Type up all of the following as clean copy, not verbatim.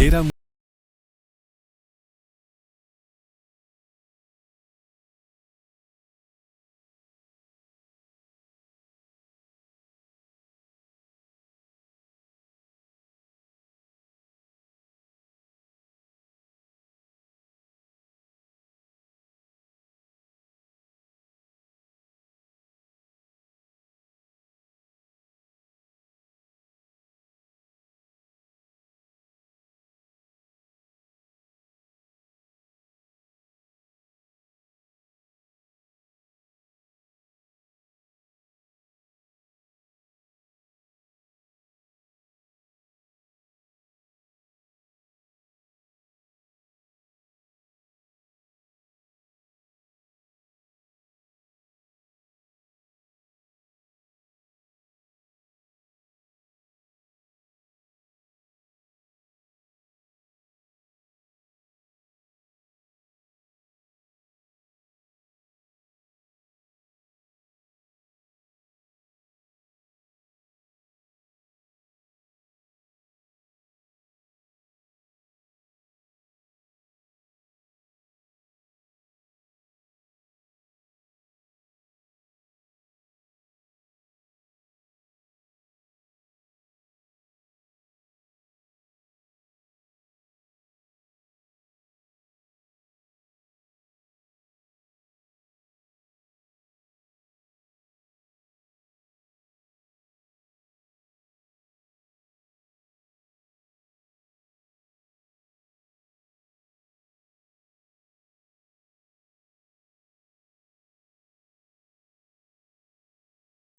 Era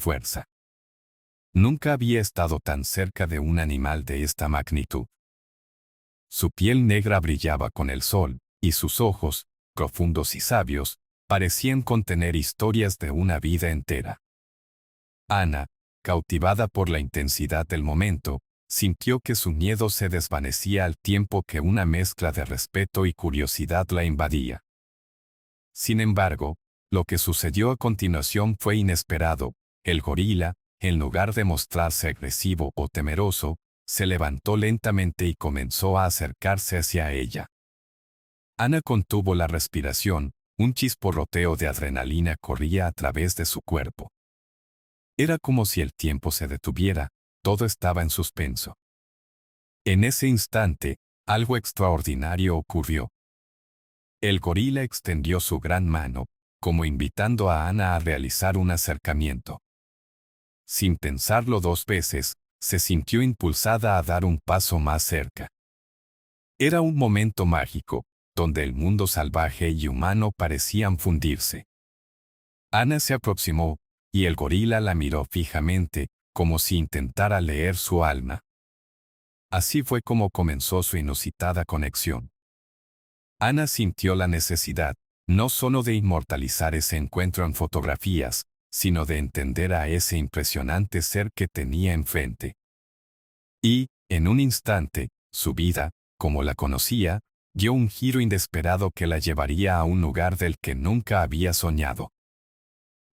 fuerza. Nunca había estado tan cerca de un animal de esta magnitud. Su piel negra brillaba con el sol, y sus ojos, profundos y sabios, parecían contener historias de una vida entera. Ana, cautivada por la intensidad del momento, sintió que su miedo se desvanecía al tiempo que una mezcla de respeto y curiosidad la invadía. Sin embargo, lo que sucedió a continuación fue inesperado. El gorila, en lugar de mostrarse agresivo o temeroso, se levantó lentamente y comenzó a acercarse hacia ella. Ana contuvo la respiración, un chisporroteo de adrenalina corría a través de su cuerpo. Era como si el tiempo se detuviera, todo estaba en suspenso. En ese instante, algo extraordinario ocurrió. El gorila extendió su gran mano, como invitando a Ana a realizar un acercamiento. Sin pensarlo dos veces, se sintió impulsada a dar un paso más cerca. Era un momento mágico, donde el mundo salvaje y humano parecían fundirse. Ana se aproximó, y el gorila la miró fijamente, como si intentara leer su alma. Así fue como comenzó su inusitada conexión. Ana sintió la necesidad, no solo de inmortalizar ese encuentro en fotografías, sino de entender a ese impresionante ser que tenía enfrente. Y, en un instante, su vida, como la conocía, dio un giro inesperado que la llevaría a un lugar del que nunca había soñado.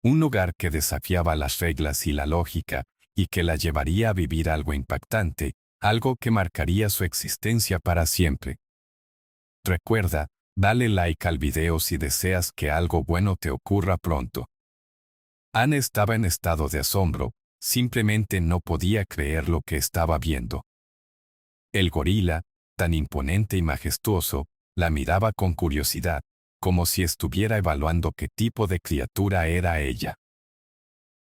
Un lugar que desafiaba las reglas y la lógica, y que la llevaría a vivir algo impactante, algo que marcaría su existencia para siempre. Recuerda, dale like al video si deseas que algo bueno te ocurra pronto. Ana estaba en estado de asombro, simplemente no podía creer lo que estaba viendo. El gorila, tan imponente y majestuoso, la miraba con curiosidad, como si estuviera evaluando qué tipo de criatura era ella.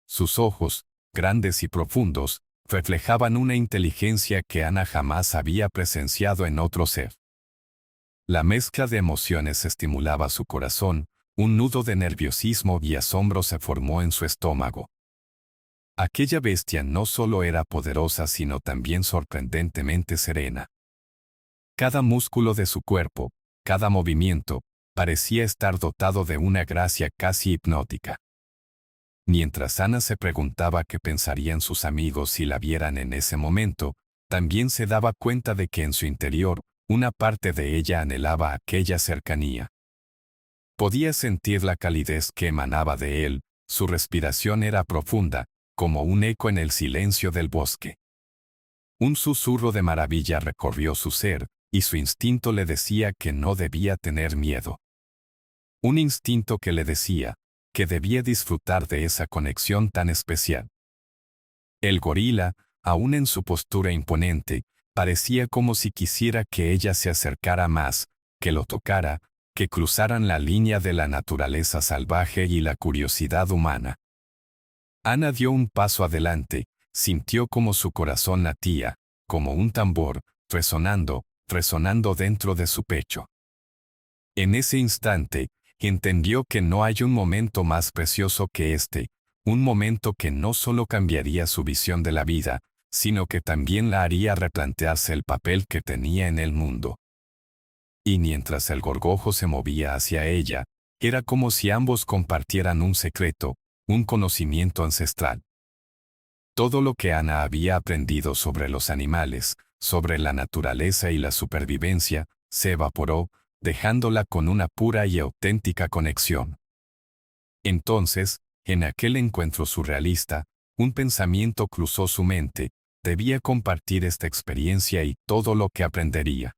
Sus ojos, grandes y profundos, reflejaban una inteligencia que Ana jamás había presenciado en otro ser. La mezcla de emociones estimulaba su corazón, un nudo de nerviosismo y asombro se formó en su estómago. Aquella bestia no solo era poderosa sino también sorprendentemente serena. Cada músculo de su cuerpo, cada movimiento, parecía estar dotado de una gracia casi hipnótica. Mientras Ana se preguntaba qué pensarían sus amigos si la vieran en ese momento, también se daba cuenta de que en su interior, una parte de ella anhelaba aquella cercanía. Podía sentir la calidez que emanaba de él, su respiración era profunda, como un eco en el silencio del bosque. Un susurro de maravilla recorrió su ser, y su instinto le decía que no debía tener miedo. Un instinto que le decía que debía disfrutar de esa conexión tan especial. El gorila, aún en su postura imponente, parecía como si quisiera que ella se acercara más, que lo tocara, que cruzaran la línea de la naturaleza salvaje y la curiosidad humana. Ana dio un paso adelante, sintió como su corazón latía, como un tambor, resonando dentro de su pecho. En ese instante, entendió que no hay un momento más precioso que este, un momento que no solo cambiaría su visión de la vida, sino que también la haría replantearse el papel que tenía en el mundo. Y mientras el gorgojo se movía hacia ella, era como si ambos compartieran un secreto, un conocimiento ancestral. Todo lo que Ana había aprendido sobre los animales, sobre la naturaleza y la supervivencia, se evaporó, dejándola con una pura y auténtica conexión. Entonces, en aquel encuentro surrealista, un pensamiento cruzó su mente: debía compartir esta experiencia y todo lo que aprendería.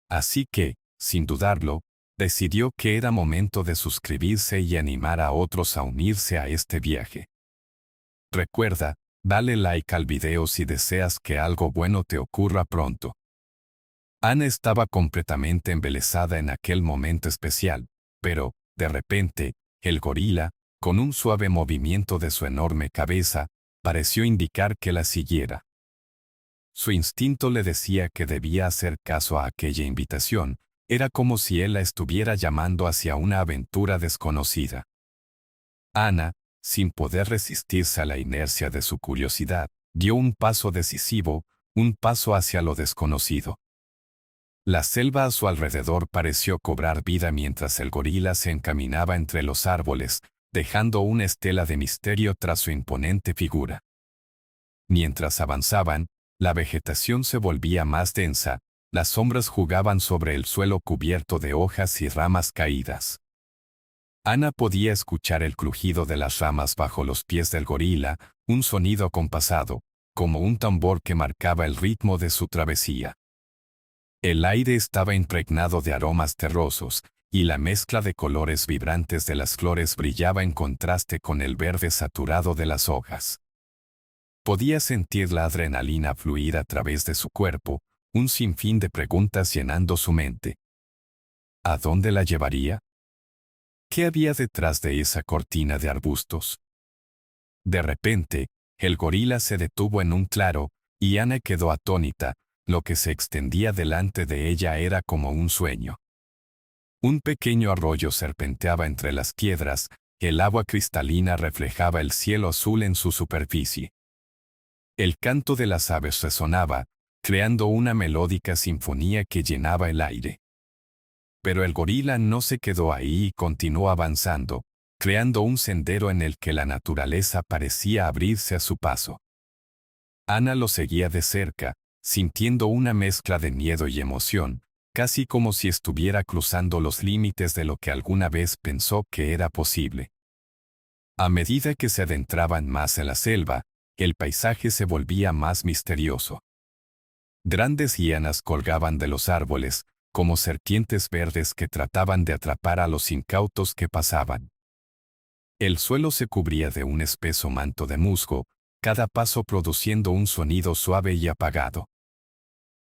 Así que, sin dudarlo, decidió que era momento de suscribirse y animar a otros a unirse a este viaje. Recuerda, dale like al video si deseas que algo bueno te ocurra pronto. Ana estaba completamente embelesada en aquel momento especial, pero, de repente, el gorila, con un suave movimiento de su enorme cabeza, pareció indicar que la siguiera. Su instinto le decía que debía hacer caso a aquella invitación, era como si él la estuviera llamando hacia una aventura desconocida. Ana, sin poder resistirse a la inercia de su curiosidad, dio un paso decisivo, un paso hacia lo desconocido. La selva a su alrededor pareció cobrar vida mientras el gorila se encaminaba entre los árboles, dejando una estela de misterio tras su imponente figura. Mientras avanzaban, la vegetación se volvía más densa, las sombras jugaban sobre el suelo cubierto de hojas y ramas caídas. Ana podía escuchar el crujido de las ramas bajo los pies del gorila, un sonido acompasado, como un tambor que marcaba el ritmo de su travesía. El aire estaba impregnado de aromas terrosos, y la mezcla de colores vibrantes de las flores brillaba en contraste con el verde saturado de las hojas. Podía sentir la adrenalina fluir a través de su cuerpo, un sinfín de preguntas llenando su mente. ¿A dónde la llevaría? ¿Qué había detrás de esa cortina de arbustos? De repente, el gorila se detuvo en un claro, y Ana quedó atónita. Lo que se extendía delante de ella era como un sueño. Un pequeño arroyo serpenteaba entre las piedras, el agua cristalina reflejaba el cielo azul en su superficie. El canto de las aves resonaba, creando una melódica sinfonía que llenaba el aire. Pero el gorila no se quedó ahí y continuó avanzando, creando un sendero en el que la naturaleza parecía abrirse a su paso. Ana lo seguía de cerca, sintiendo una mezcla de miedo y emoción, casi como si estuviera cruzando los límites de lo que alguna vez pensó que era posible. A medida que se adentraban más en la selva, el paisaje se volvía más misterioso. Grandes lianas colgaban de los árboles, como serpientes verdes que trataban de atrapar a los incautos que pasaban. El suelo se cubría de un espeso manto de musgo, cada paso produciendo un sonido suave y apagado.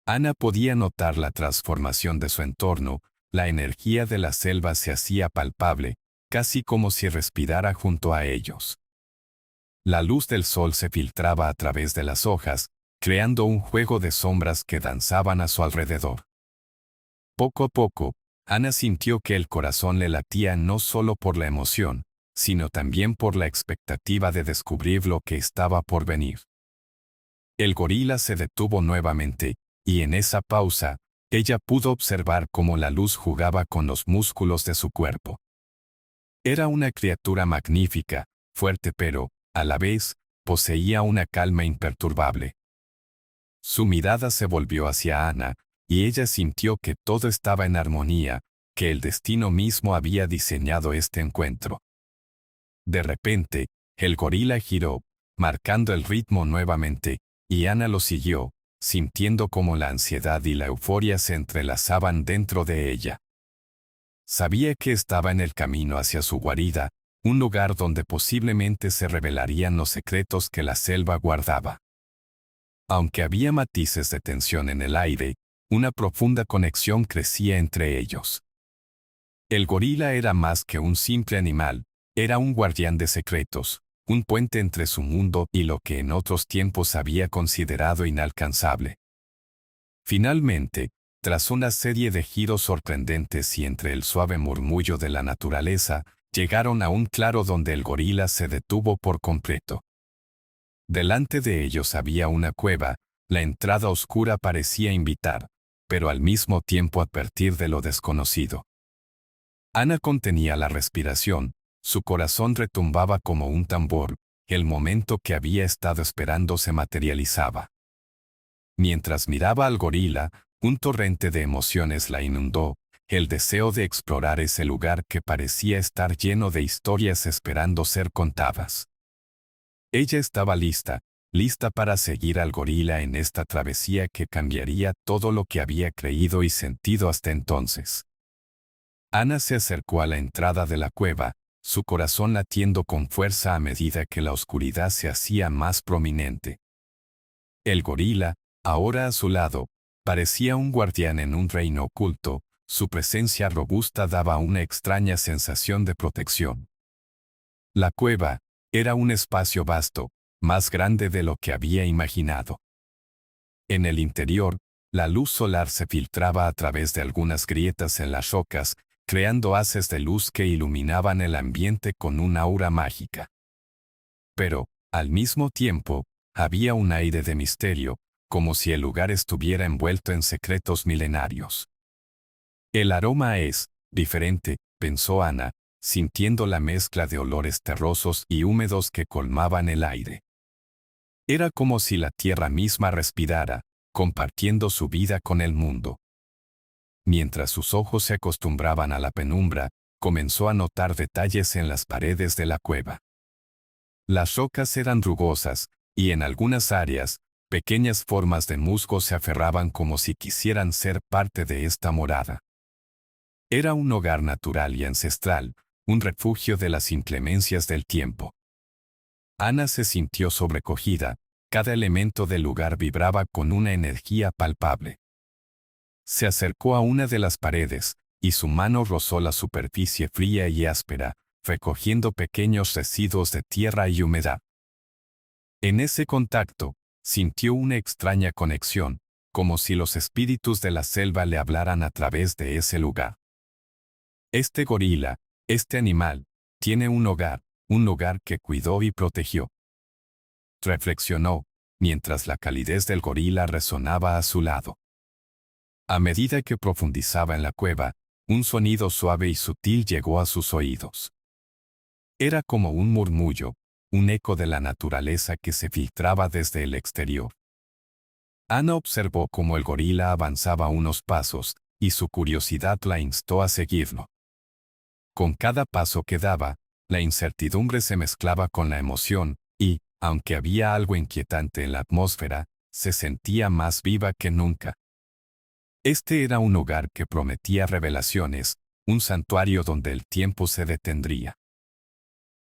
Ana podía notar la transformación de su entorno, la energía de la selva se hacía palpable, casi como si respirara junto a ellos. La luz del sol se filtraba a través de las hojas, creando un juego de sombras que danzaban a su alrededor. Poco a poco, Ana sintió que el corazón le latía no solo por la emoción, sino también por la expectativa de descubrir lo que estaba por venir. El gorila se detuvo nuevamente, y en esa pausa, ella pudo observar cómo la luz jugaba con los músculos de su cuerpo. Era una criatura magnífica, fuerte pero, a la vez, poseía una calma imperturbable. Su mirada se volvió hacia Ana, y ella sintió que todo estaba en armonía, que el destino mismo había diseñado este encuentro. De repente, el gorila giró, marcando el ritmo nuevamente, y Ana lo siguió, sintiendo cómo la ansiedad y la euforia se entrelazaban dentro de ella. Sabía que estaba en el camino hacia su guarida, un lugar donde posiblemente se revelarían los secretos que la selva guardaba. Aunque había matices de tensión en el aire, una profunda conexión crecía entre ellos. El gorila era más que un simple animal, era un guardián de secretos, un puente entre su mundo y lo que en otros tiempos había considerado inalcanzable. Finalmente, tras una serie de giros sorprendentes y entre el suave murmullo de la naturaleza, llegaron a un claro donde el gorila se detuvo por completo. Delante de ellos había una cueva, la entrada oscura parecía invitar, pero al mismo tiempo advertir de lo desconocido. Ana contenía la respiración, su corazón retumbaba como un tambor, el momento que había estado esperando se materializaba. Mientras miraba al gorila, un torrente de emociones la inundó, el deseo de explorar ese lugar que parecía estar lleno de historias esperando ser contadas. Ella estaba lista para seguir al gorila en esta travesía que cambiaría todo lo que había creído y sentido hasta entonces. Ana se acercó a la entrada de la cueva, su corazón latiendo con fuerza a medida que la oscuridad se hacía más prominente. El gorila, ahora a su lado, parecía un guardián en un reino oculto, su presencia robusta daba una extraña sensación de protección. La cueva era un espacio vasto, más grande de lo que había imaginado. En el interior, la luz solar se filtraba a través de algunas grietas en las rocas, creando haces de luz que iluminaban el ambiente con una aura mágica. Pero, al mismo tiempo, había un aire de misterio, como si el lugar estuviera envuelto en secretos milenarios. El aroma es diferente, pensó Ana, sintiendo la mezcla de olores terrosos y húmedos que colmaban el aire. Era como si la tierra misma respirara, compartiendo su vida con el mundo. Mientras sus ojos se acostumbraban a la penumbra, comenzó a notar detalles en las paredes de la cueva. Las rocas eran rugosas, y en algunas áreas, pequeñas formas de musgo se aferraban como si quisieran ser parte de esta morada. Era un hogar natural y ancestral, un refugio de las inclemencias del tiempo. Ana se sintió sobrecogida, cada elemento del lugar vibraba con una energía palpable. Se acercó a una de las paredes, y su mano rozó la superficie fría y áspera, recogiendo pequeños residuos de tierra y humedad. En ese contacto, sintió una extraña conexión, como si los espíritus de la selva le hablaran a través de ese lugar. Este gorila, este animal, tiene un lugar que cuidó y protegió. Reflexionó, mientras la calidez del gorila resonaba a su lado. A medida que profundizaba en la cueva, un sonido suave y sutil llegó a sus oídos. Era como un murmullo, un eco de la naturaleza que se filtraba desde el exterior. Ana observó cómo el gorila avanzaba unos pasos, y su curiosidad la instó a seguirlo. Con cada paso que daba, la incertidumbre se mezclaba con la emoción, y, aunque había algo inquietante en la atmósfera, se sentía más viva que nunca. Este era un lugar que prometía revelaciones, un santuario donde el tiempo se detendría.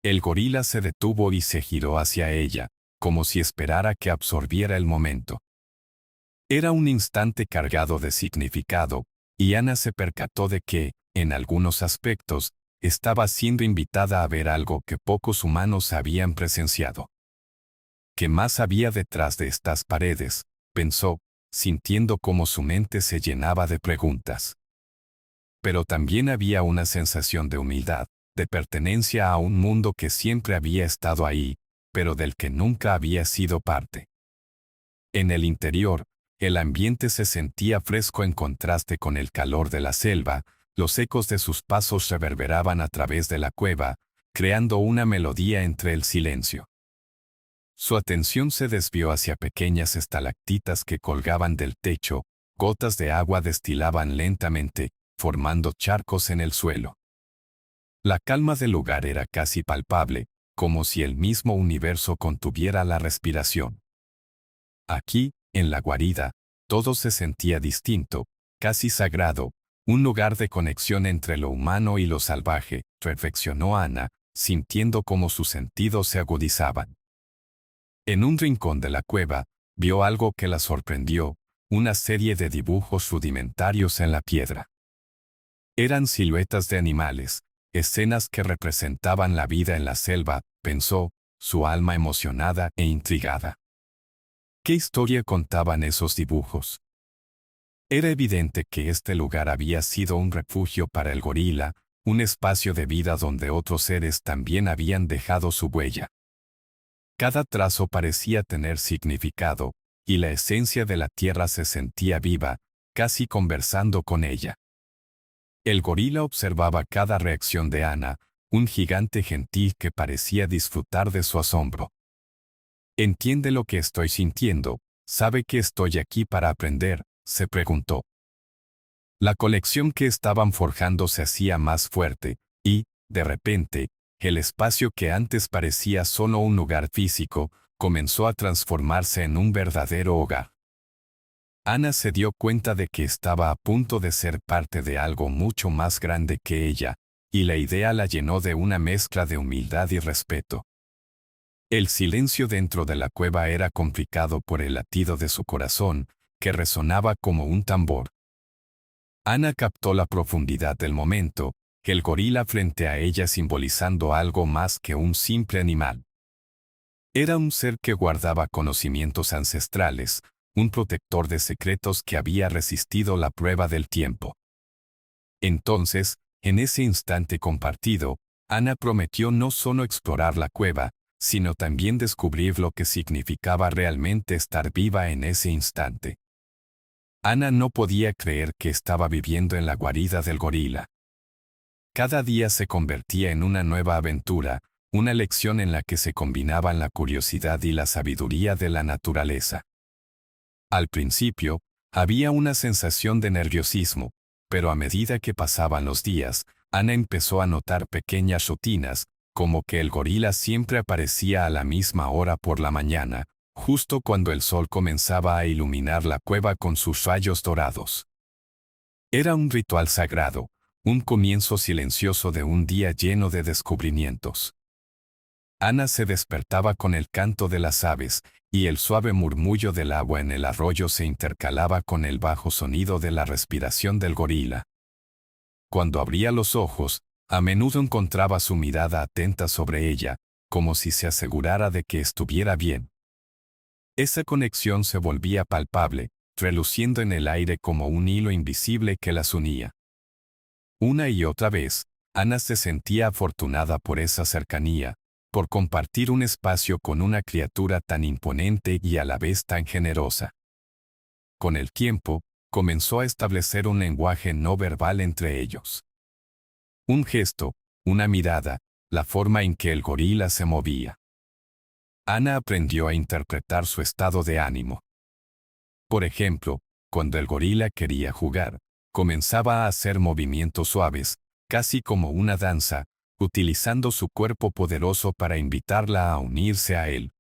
El gorila se detuvo y se giró hacia ella, como si esperara que absorbiera el momento. Era un instante cargado de significado, y Ana se percató de que, en algunos aspectos, estaba siendo invitada a ver algo que pocos humanos habían presenciado. ¿Qué más había detrás de estas paredes?, pensó, sintiendo cómo su mente se llenaba de preguntas. Pero también había una sensación de humildad, de pertenencia a un mundo que siempre había estado ahí, pero del que nunca había sido parte. En el interior, el ambiente se sentía fresco en contraste con el calor de la selva, los ecos de sus pasos reverberaban a través de la cueva, creando una melodía entre el silencio. Su atención se desvió hacia pequeñas estalactitas que colgaban del techo, gotas de agua destilaban lentamente, formando charcos en el suelo. La calma del lugar era casi palpable, como si el mismo universo contuviera la respiración. Aquí, En la guarida, todo se sentía distinto, casi sagrado, un lugar de conexión entre lo humano y lo salvaje, reflexionó Ana, sintiendo cómo sus sentidos se agudizaban. En un rincón de la cueva, vio algo que la sorprendió, una serie de dibujos rudimentarios en la piedra. Eran siluetas de animales, escenas que representaban la vida en la selva, pensó, su alma emocionada e intrigada. ¿Qué historia contaban esos dibujos? Era evidente que este lugar había sido un refugio para el gorila, un espacio de vida donde otros seres también habían dejado su huella. Cada trazo parecía tener significado, y la esencia de la tierra se sentía viva, casi conversando con ella. El gorila observaba cada reacción de Ana, un gigante gentil que parecía disfrutar de su asombro. ¿Entiende lo que estoy sintiendo? ¿Sabe que estoy aquí para aprender?, se preguntó. La conexión que estaban forjando se hacía más fuerte, y, de repente, el espacio que antes parecía solo un lugar físico, comenzó a transformarse en un verdadero hogar. Ana se dio cuenta de que estaba a punto de ser parte de algo mucho más grande que ella, y la idea la llenó de una mezcla de humildad y respeto. El silencio dentro de la cueva era complicado por el latido de su corazón, que resonaba como un tambor. Ana captó la profundidad del momento, el gorila frente a ella simbolizando algo más que un simple animal. Era un ser que guardaba conocimientos ancestrales, un protector de secretos que había resistido la prueba del tiempo. Entonces, en ese instante compartido, Ana prometió no solo explorar la cueva, sino también descubrir lo que significaba realmente estar viva en ese instante. Ana no podía creer que estaba viviendo en la guarida del gorila. Cada día se convertía en una nueva aventura, una lección en la que se combinaban la curiosidad y la sabiduría de la naturaleza. Al principio, había una sensación de nerviosismo, pero a medida que pasaban los días, Ana empezó a notar pequeñas rutinas, como que el gorila siempre aparecía a la misma hora por la mañana, justo cuando el sol comenzaba a iluminar la cueva con sus rayos dorados. Era un ritual sagrado, un comienzo silencioso de un día lleno de descubrimientos. Ana se despertaba con el canto de las aves, y el suave murmullo del agua en el arroyo se intercalaba con el bajo sonido de la respiración del gorila. Cuando abría los ojos, a menudo encontraba su mirada atenta sobre ella, como si se asegurara de que estuviera bien. Esa conexión se volvía palpable, reluciendo en el aire como un hilo invisible que las unía. Una y otra vez, Ana se sentía afortunada por esa cercanía, por compartir un espacio con una criatura tan imponente y a la vez tan generosa. Con el tiempo, comenzó a establecer un lenguaje no verbal entre ellos. Un gesto, una mirada, la forma en que el gorila se movía. Ana aprendió a interpretar su estado de ánimo. Por ejemplo, cuando el gorila quería jugar, comenzaba a hacer movimientos suaves, casi como una danza, utilizando su cuerpo poderoso para invitarla a unirse a él.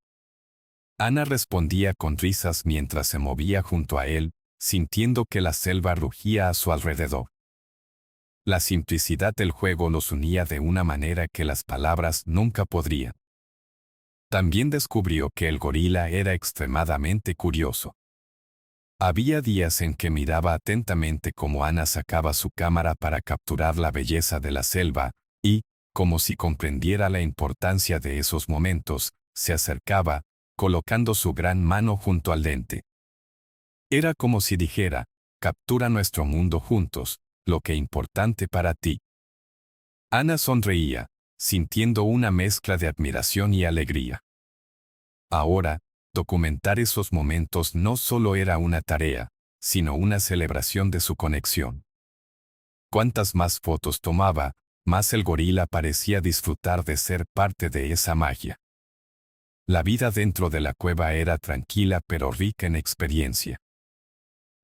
Ana respondía con risas mientras se movía junto a él, sintiendo que la selva rugía a su alrededor. La simplicidad del juego los unía de una manera que las palabras nunca podrían. También descubrió que el gorila era extremadamente curioso. Había días en que miraba atentamente cómo Ana sacaba su cámara para capturar la belleza de la selva, y, como si comprendiera la importancia de esos momentos, se acercaba, colocando su gran mano junto al lente. Era como si dijera, captura nuestro mundo juntos, lo que es importante para ti. Ana sonreía, sintiendo una mezcla de admiración y alegría. Ahora, documentar esos momentos no solo era una tarea, sino una celebración de su conexión. Cuantas más fotos tomaba, más el gorila parecía disfrutar de ser parte de esa magia. La vida dentro de la cueva era tranquila pero rica en experiencia.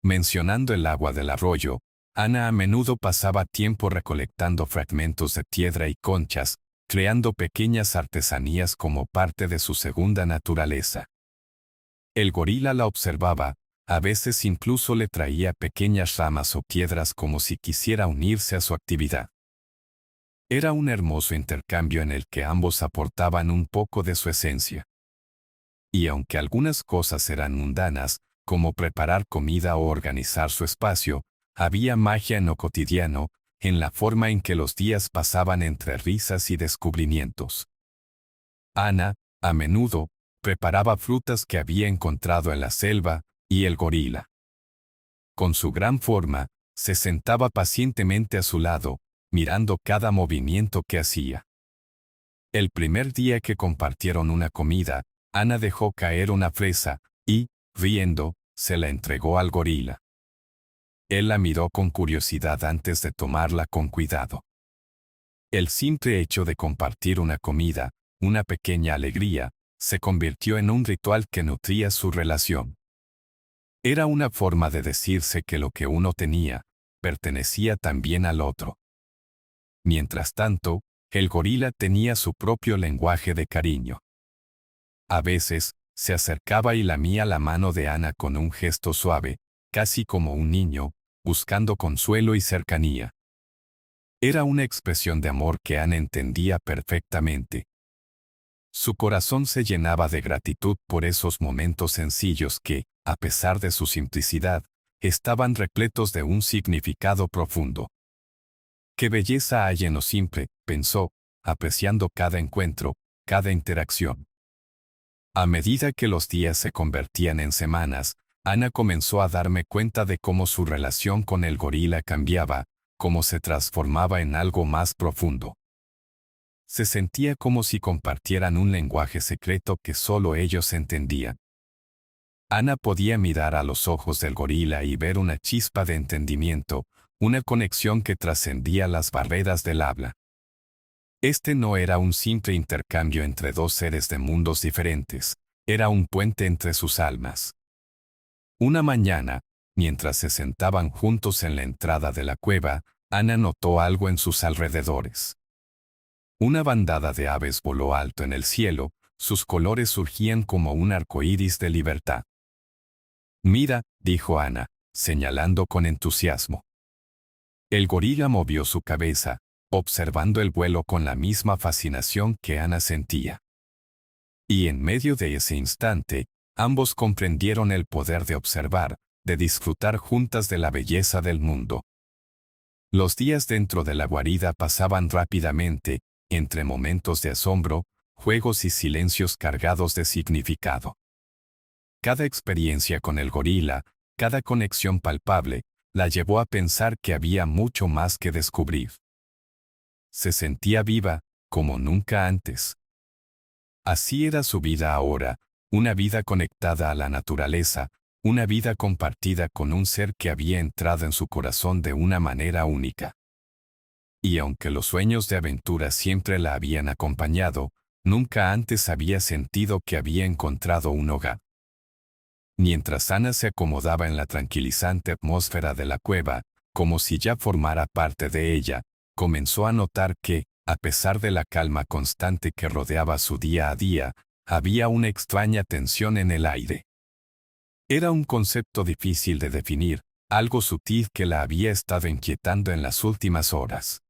Mencionando el agua del arroyo, Ana a menudo pasaba tiempo recolectando fragmentos de piedra y conchas, creando pequeñas artesanías como parte de su segunda naturaleza. El gorila la observaba, a veces incluso le traía pequeñas ramas o piedras como si quisiera unirse a su actividad. Era un hermoso intercambio en el que ambos aportaban un poco de su esencia. Y aunque algunas cosas eran mundanas, como preparar comida o organizar su espacio, había magia en lo cotidiano, en la forma en que los días pasaban entre risas y descubrimientos. Ana, a menudo, preparaba frutas que había encontrado en la selva, y el gorila, con su gran forma, se sentaba pacientemente a su lado, mirando cada movimiento que hacía. El primer día que compartieron una comida, Ana dejó caer una fresa, y, riendo, se la entregó al gorila. Él la miró con curiosidad antes de tomarla con cuidado. El simple hecho de compartir una comida, una pequeña alegría, se convirtió en un ritual que nutría su relación. Era una forma de decirse que lo que uno tenía, pertenecía también al otro. Mientras tanto, el gorila tenía su propio lenguaje de cariño. A veces, se acercaba y lamía la mano de Ana con un gesto suave, casi como un niño, buscando consuelo y cercanía. Era una expresión de amor que Ana entendía perfectamente. Su corazón se llenaba de gratitud por esos momentos sencillos que, a pesar de su simplicidad, estaban repletos de un significado profundo. «Qué belleza hay en lo simple», pensó, apreciando cada encuentro, cada interacción. A medida que los días se convertían en semanas, Ana comenzó a darme cuenta de cómo su relación con el gorila cambiaba, cómo se transformaba en algo más profundo. Se sentía como si compartieran un lenguaje secreto que solo ellos entendían. Ana podía mirar a los ojos del gorila y ver una chispa de entendimiento, una conexión que trascendía las barreras del habla. Este no era un simple intercambio entre dos seres de mundos diferentes, era un puente entre sus almas. Una mañana, mientras se sentaban juntos en la entrada de la cueva, Ana notó algo en sus alrededores. Una bandada de aves voló alto en el cielo, sus colores surgían como un arcoíris de libertad. «Mira», dijo Ana, señalando con entusiasmo. El gorila movió su cabeza, observando el vuelo con la misma fascinación que Ana sentía. Y en medio de ese instante, ambos comprendieron el poder de observar, de disfrutar juntas de la belleza del mundo. Los días dentro de la guarida pasaban rápidamente, entre momentos de asombro, juegos y silencios cargados de significado. Cada experiencia con el gorila, cada conexión palpable, la llevó a pensar que había mucho más que descubrir. Se sentía viva, como nunca antes. Así era su vida ahora, una vida conectada a la naturaleza, una vida compartida con un ser que había entrado en su corazón de una manera única. Y aunque los sueños de aventura siempre la habían acompañado, nunca antes había sentido que había encontrado un hogar. Mientras Ana se acomodaba en la tranquilizante atmósfera de la cueva, como si ya formara parte de ella, comenzó a notar que, a pesar de la calma constante que rodeaba su día a día, había una extraña tensión en el aire. Era un concepto difícil de definir, algo sutil que la había estado inquietando en las últimas horas.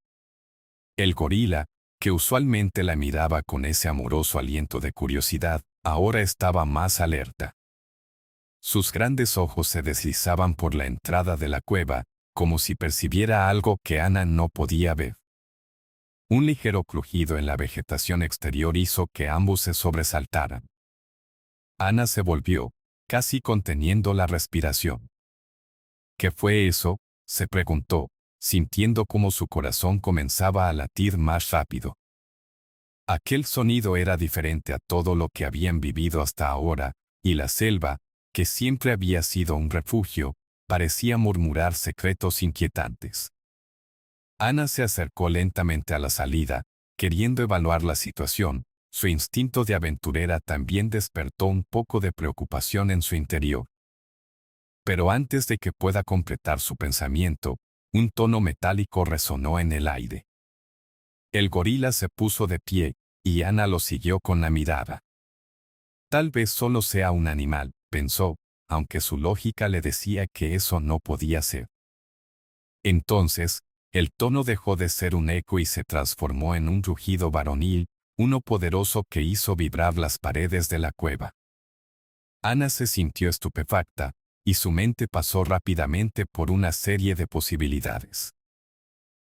El gorila, que usualmente la miraba con ese amoroso aliento de curiosidad, ahora estaba más alerta. Sus grandes ojos se deslizaban por la entrada de la cueva, como si percibiera algo que Ana no podía ver. Un ligero crujido en la vegetación exterior hizo que ambos se sobresaltaran. Ana se volvió, casi conteniendo la respiración. «¿Qué fue eso?», se preguntó, sintiendo cómo su corazón comenzaba a latir más rápido. Aquel sonido era diferente a todo lo que habían vivido hasta ahora, y la selva, que siempre había sido un refugio, parecía murmurar secretos inquietantes. Ana se acercó lentamente a la salida, queriendo evaluar la situación. Su instinto de aventurera también despertó un poco de preocupación en su interior. Pero antes de que pueda completar su pensamiento, un tono metálico resonó en el aire. El gorila se puso de pie, y Ana lo siguió con la mirada. «Tal vez solo sea un animal», pensó, aunque su lógica le decía que eso no podía ser. Entonces, el tono dejó de ser un eco y se transformó en un rugido varonil, uno poderoso que hizo vibrar las paredes de la cueva. Ana se sintió estupefacta, y su mente pasó rápidamente por una serie de posibilidades.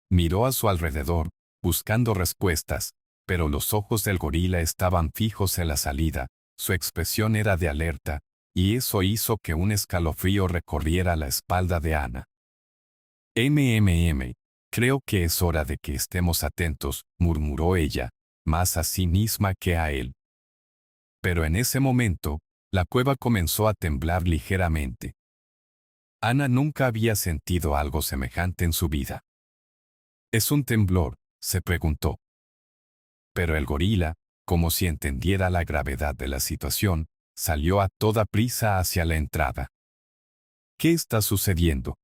Miró a su alrededor, buscando respuestas, pero los ojos del gorila estaban fijos en la salida, su expresión era de alerta, y eso hizo que un escalofrío recorriera la espalda de Ana. Creo que es hora de que estemos atentos, murmuró ella, más a sí misma que a él. Pero en ese momento, la cueva comenzó a temblar ligeramente. Ana nunca había sentido algo semejante en su vida. ¿Es un temblor?, se preguntó. Pero el gorila, como si entendiera la gravedad de la situación, salió a toda prisa hacia la entrada. ¿Qué está sucediendo?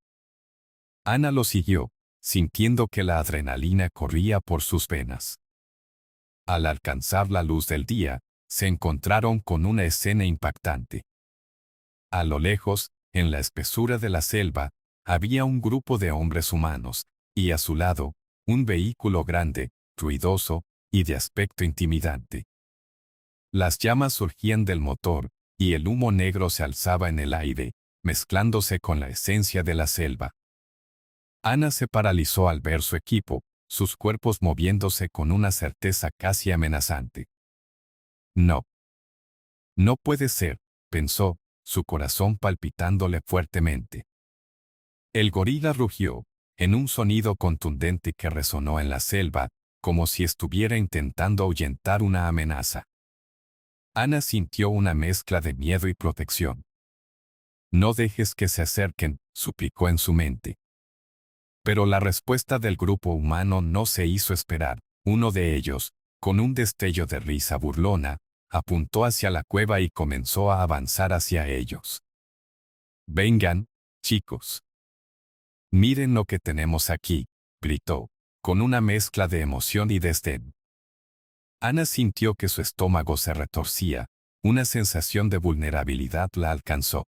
Ana lo siguió, sintiendo que la adrenalina corría por sus venas. Al alcanzar la luz del día, se encontraron con una escena impactante. A lo lejos, en la espesura de la selva, había un grupo de hombres humanos, y a su lado, un vehículo grande, ruidoso y de aspecto intimidante. Las llamas surgían del motor, y el humo negro se alzaba en el aire, mezclándose con la esencia de la selva. Ana se paralizó al ver su equipo, sus cuerpos moviéndose con una certeza casi amenazante. No. No puede ser, pensó, su corazón palpitándole fuertemente. El gorila rugió, en un sonido contundente que resonó en la selva, como si estuviera intentando ahuyentar una amenaza. Ana sintió una mezcla de miedo y protección. No dejes que se acerquen, suplicó en su mente. Pero la respuesta del grupo humano no se hizo esperar. Uno de ellos, con un destello de risa burlona, apuntó hacia la cueva y comenzó a avanzar hacia ellos. «Vengan, chicos. Miren lo que tenemos aquí», gritó, con una mezcla de emoción y desdén. Ana sintió que su estómago se retorcía, una sensación de vulnerabilidad la alcanzó.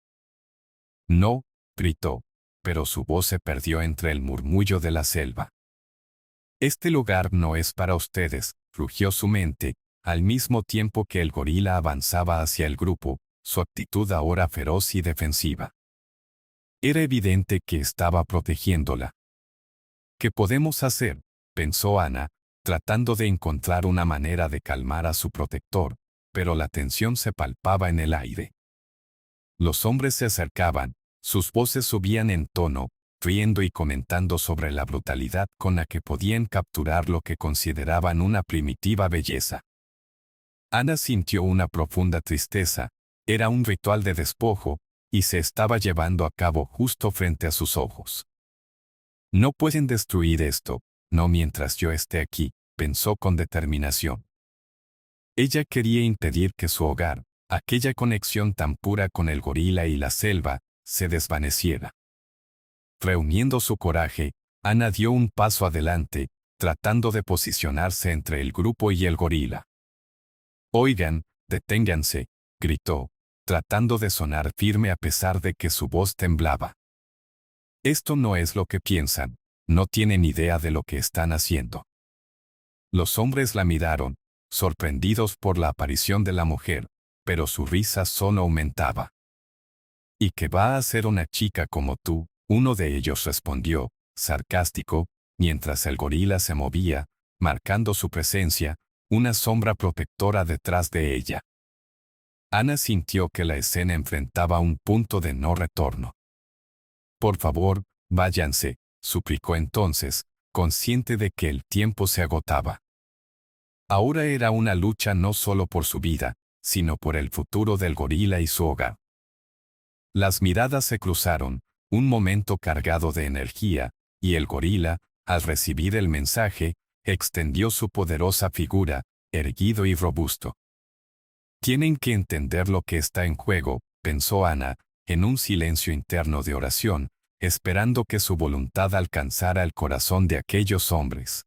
«No», gritó, pero su voz se perdió entre el murmullo de la selva. «Este lugar no es para ustedes», rugió su mente, al mismo tiempo que el gorila avanzaba hacia el grupo, su actitud ahora feroz y defensiva. Era evidente que estaba protegiéndola. «¿Qué podemos hacer?», pensó Ana, tratando de encontrar una manera de calmar a su protector, pero la tensión se palpaba en el aire. Los hombres se acercaban, sus voces subían en tono, riendo y comentando sobre la brutalidad con la que podían capturar lo que consideraban una primitiva belleza. Ana sintió una profunda tristeza, era un ritual de despojo, y se estaba llevando a cabo justo frente a sus ojos. «No pueden destruir esto, no mientras yo esté aquí», pensó con determinación. Ella quería impedir que su hogar, aquella conexión tan pura con el gorila y la selva, se desvaneciera. Reuniendo su coraje, Ana dio un paso adelante, tratando de posicionarse entre el grupo y el gorila. «Oigan, deténganse», gritó, tratando de sonar firme a pesar de que su voz temblaba. «Esto no es lo que piensan, no tienen idea de lo que están haciendo». Los hombres la miraron, sorprendidos por la aparición de la mujer, pero su risa solo aumentaba. «¿Y qué va a hacer una chica como tú?», uno de ellos respondió, sarcástico, mientras el gorila se movía, marcando su presencia, una sombra protectora detrás de ella. Ana sintió que la escena enfrentaba un punto de no retorno. «Por favor, váyanse», suplicó entonces, consciente de que el tiempo se agotaba. Ahora era una lucha no solo por su vida, sino por el futuro del gorila y su hogar. Las miradas se cruzaron, un momento cargado de energía, y el gorila, al recibir el mensaje, extendió su poderosa figura, erguido y robusto. «Tienen que entender lo que está en juego», pensó Ana, en un silencio interno de oración, esperando que su voluntad alcanzara el corazón de aquellos hombres.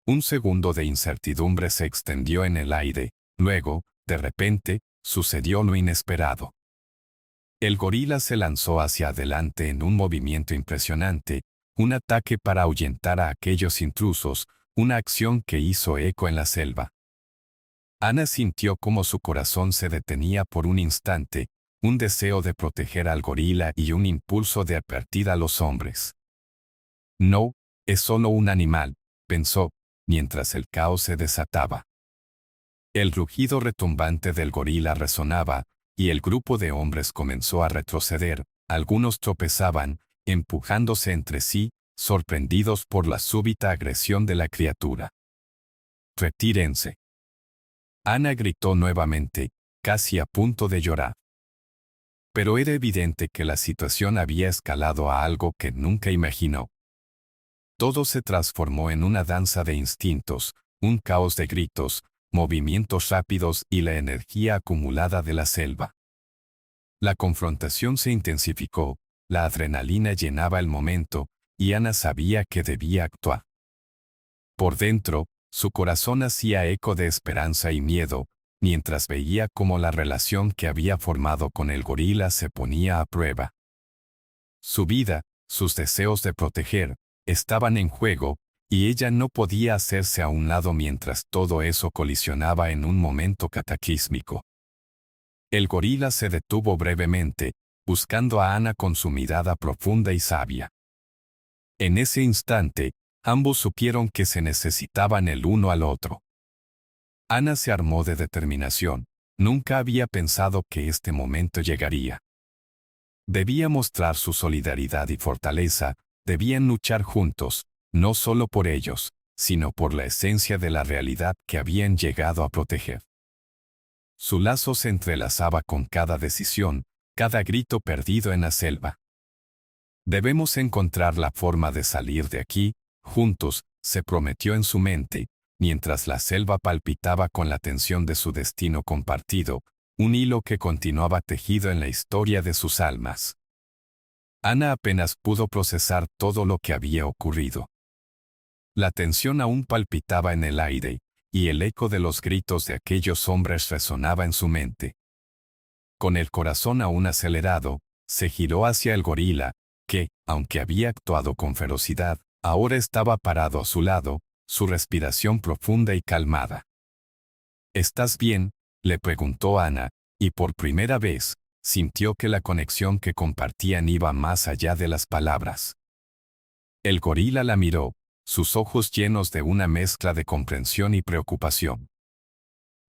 Un segundo de incertidumbre se extendió en el aire, luego, de repente, sucedió lo inesperado. El gorila se lanzó hacia adelante en un movimiento impresionante, un ataque para ahuyentar a aquellos intrusos, una acción que hizo eco en la selva. Ana sintió como su corazón se detenía por un instante, un deseo de proteger al gorila y un impulso de advertir a los hombres. No, es solo un animal, pensó, mientras el caos se desataba. El rugido retumbante del gorila resonaba, y el grupo de hombres comenzó a retroceder, algunos tropezaban, empujándose entre sí, sorprendidos por la súbita agresión de la criatura. «Retírense». Ana gritó nuevamente, casi a punto de llorar. Pero era evidente que la situación había escalado a algo que nunca imaginó. Todo se transformó en una danza de instintos, un caos de gritos, movimientos rápidos y la energía acumulada de la selva. La confrontación se intensificó, la adrenalina llenaba el momento, y Ana sabía que debía actuar. Por dentro, su corazón hacía eco de esperanza y miedo, mientras veía cómo la relación que había formado con el gorila se ponía a prueba. Su vida, sus deseos de proteger, estaban en juego, y ella no podía hacerse a un lado mientras todo eso colisionaba en un momento cataclísmico. El gorila se detuvo brevemente, buscando a Ana con su mirada profunda y sabia. En ese instante, ambos supieron que se necesitaban el uno al otro. Ana se armó de determinación, nunca había pensado que este momento llegaría. Debía mostrar su solidaridad y fortaleza, debían luchar juntos, no solo por ellos, sino por la esencia de la realidad que habían llegado a proteger. Su lazo se entrelazaba con cada decisión, cada grito perdido en la selva. Debemos encontrar la forma de salir de aquí, juntos, se prometió en su mente, mientras la selva palpitaba con la tensión de su destino compartido, un hilo que continuaba tejido en la historia de sus almas. Ana apenas pudo procesar todo lo que había ocurrido. La tensión aún palpitaba en el aire, y el eco de los gritos de aquellos hombres resonaba en su mente. Con el corazón aún acelerado, se giró hacia el gorila, que, aunque había actuado con ferocidad, ahora estaba parado a su lado, su respiración profunda y calmada. «¿Estás bien?», le preguntó Ana, y por primera vez, sintió que la conexión que compartían iba más allá de las palabras. El gorila la miró, sus ojos llenos de una mezcla de comprensión y preocupación.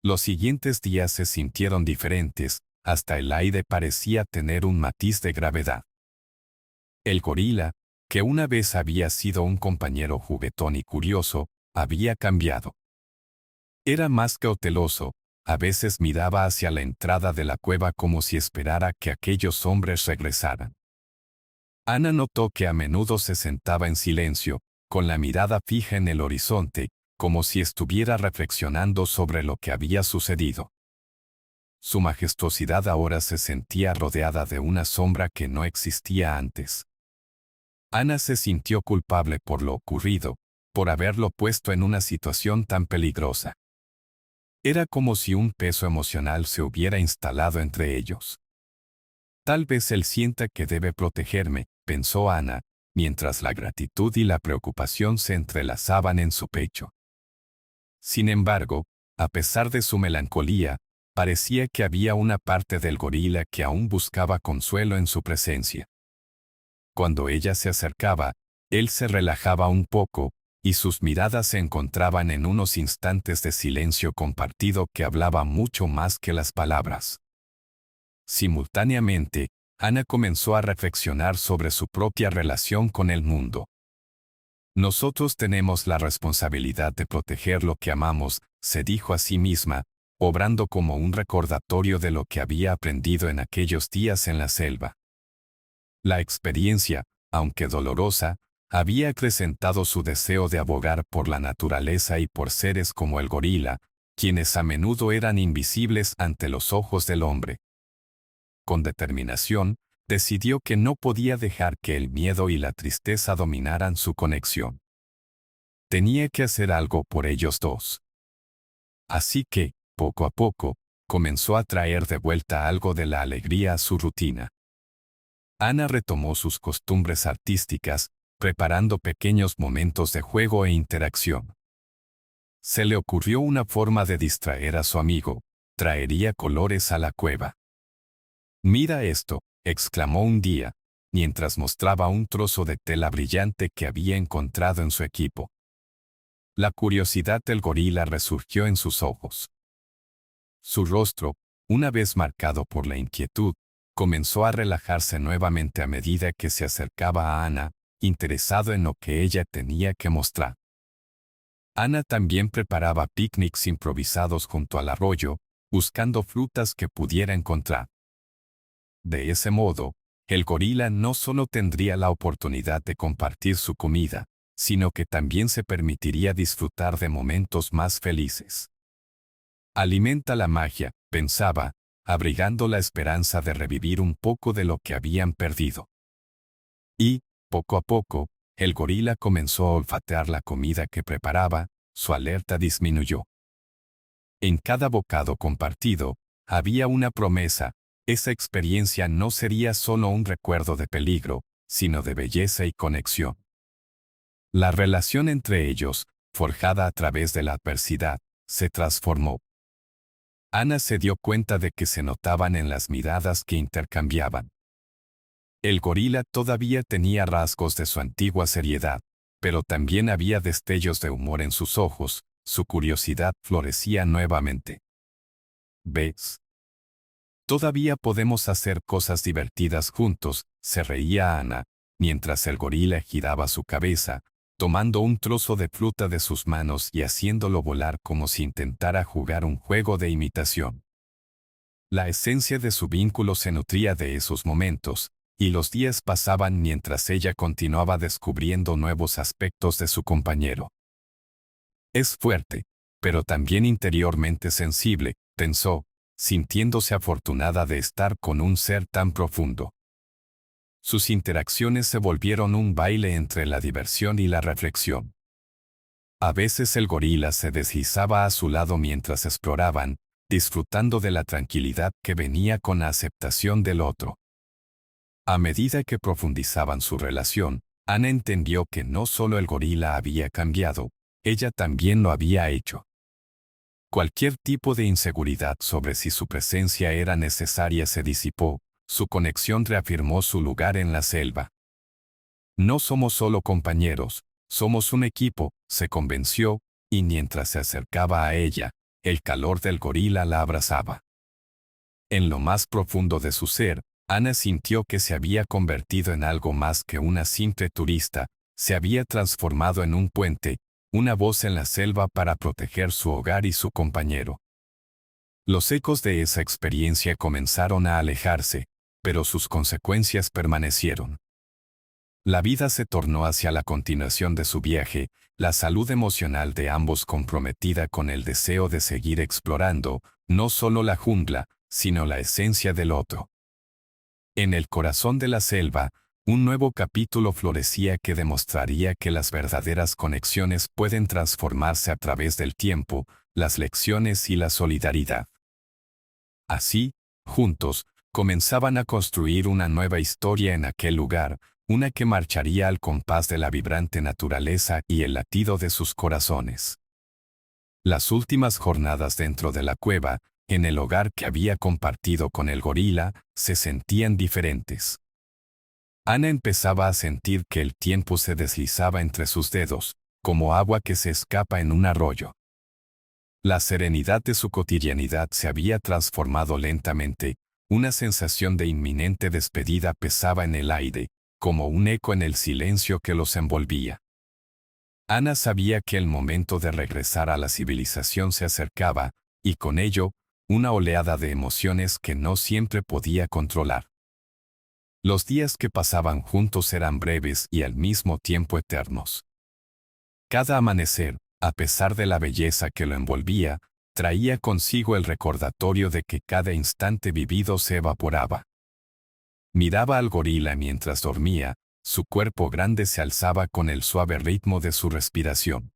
Los siguientes días se sintieron diferentes, hasta el aire parecía tener un matiz de gravedad. El gorila, que una vez había sido un compañero juguetón y curioso, había cambiado. Era más cauteloso, a veces miraba hacia la entrada de la cueva como si esperara que aquellos hombres regresaran. Ana notó que a menudo se sentaba en silencio, con la mirada fija en el horizonte, como si estuviera reflexionando sobre lo que había sucedido. Su majestuosidad ahora se sentía rodeada de una sombra que no existía antes. Ana se sintió culpable por lo ocurrido, por haberlo puesto en una situación tan peligrosa. Era como si un peso emocional se hubiera instalado entre ellos. Tal vez él sienta que debe protegerme, pensó Ana, mientras la gratitud y la preocupación se entrelazaban en su pecho. Sin embargo, a pesar de su melancolía, parecía que había una parte del gorila que aún buscaba consuelo en su presencia. Cuando ella se acercaba, él se relajaba un poco, y sus miradas se encontraban en unos instantes de silencio compartido que hablaba mucho más que las palabras. Simultáneamente, Ana comenzó a reflexionar sobre su propia relación con el mundo. Nosotros tenemos la responsabilidad de proteger lo que amamos, se dijo a sí misma, obrando como un recordatorio de lo que había aprendido en aquellos días en la selva. La experiencia, aunque dolorosa, había acrecentado su deseo de abogar por la naturaleza y por seres como el gorila, quienes a menudo eran invisibles ante los ojos del hombre. Con determinación, decidió que no podía dejar que el miedo y la tristeza dominaran su conexión. Tenía que hacer algo por ellos dos. Así que, poco a poco, comenzó a traer de vuelta algo de la alegría a su rutina. Ana retomó sus costumbres artísticas, preparando pequeños momentos de juego e interacción. Se le ocurrió una forma de distraer a su amigo: traería colores a la cueva. «Mira esto», exclamó un día, mientras mostraba un trozo de tela brillante que había encontrado en su equipo. La curiosidad del gorila resurgió en sus ojos. Su rostro, una vez marcado por la inquietud, comenzó a relajarse nuevamente a medida que se acercaba a Ana, interesado en lo que ella tenía que mostrar. Ana también preparaba picnics improvisados junto al arroyo, buscando frutas que pudiera encontrar. De ese modo, el gorila no solo tendría la oportunidad de compartir su comida, sino que también se permitiría disfrutar de momentos más felices. Alimenta la magia, pensaba, abrigando la esperanza de revivir un poco de lo que habían perdido. Y, poco a poco, el gorila comenzó a olfatear la comida que preparaba, su alerta disminuyó. En cada bocado compartido, había una promesa: esa experiencia no sería solo un recuerdo de peligro, sino de belleza y conexión. La relación entre ellos, forjada a través de la adversidad, se transformó. Ana se dio cuenta de que se notaban en las miradas que intercambiaban. El gorila todavía tenía rasgos de su antigua seriedad, pero también había destellos de humor en sus ojos, su curiosidad florecía nuevamente. «¿Ves? Todavía podemos hacer cosas divertidas juntos», se reía Ana, mientras el gorila giraba su cabeza, tomando un trozo de fruta de sus manos y haciéndolo volar como si intentara jugar un juego de imitación. La esencia de su vínculo se nutría de esos momentos, y los días pasaban mientras ella continuaba descubriendo nuevos aspectos de su compañero. «Es fuerte, pero también interiormente sensible», pensó, sintiéndose afortunada de estar con un ser tan profundo. Sus interacciones se volvieron un baile entre la diversión y la reflexión. A veces el gorila se deslizaba a su lado mientras exploraban, disfrutando de la tranquilidad que venía con la aceptación del otro. A medida que profundizaban su relación, Ana entendió que no solo el gorila había cambiado, ella también lo había hecho. Cualquier tipo de inseguridad sobre si su presencia era necesaria se disipó, su conexión reafirmó su lugar en la selva. «No somos solo compañeros, somos un equipo», se convenció, y mientras se acercaba a ella, el calor del gorila la abrazaba. En lo más profundo de su ser, Ana sintió que se había convertido en algo más que una simple turista, se había transformado en un puente, una voz en la selva para proteger su hogar y su compañero. Los ecos de esa experiencia comenzaron a alejarse, pero sus consecuencias permanecieron. La vida se tornó hacia la continuación de su viaje, la salud emocional de ambos comprometida con el deseo de seguir explorando, no solo la jungla, sino la esencia del otro. En el corazón de la selva, un nuevo capítulo florecía que demostraría que las verdaderas conexiones pueden transformarse a través del tiempo, las lecciones y la solidaridad. Así, juntos, comenzaban a construir una nueva historia en aquel lugar, una que marcharía al compás de la vibrante naturaleza y el latido de sus corazones. Las últimas jornadas dentro de la cueva, en el hogar que había compartido con el gorila, se sentían diferentes. Ana empezaba a sentir que el tiempo se deslizaba entre sus dedos, como agua que se escapa en un arroyo. La serenidad de su cotidianidad se había transformado lentamente, una sensación de inminente despedida pesaba en el aire, como un eco en el silencio que los envolvía. Ana sabía que el momento de regresar a la civilización se acercaba, y con ello, una oleada de emociones que no siempre podía controlar. Los días que pasaban juntos eran breves y al mismo tiempo eternos. Cada amanecer, a pesar de la belleza que lo envolvía, traía consigo el recordatorio de que cada instante vivido se evaporaba. Miraba al gorila mientras dormía, su cuerpo grande se alzaba con el suave ritmo de su respiración.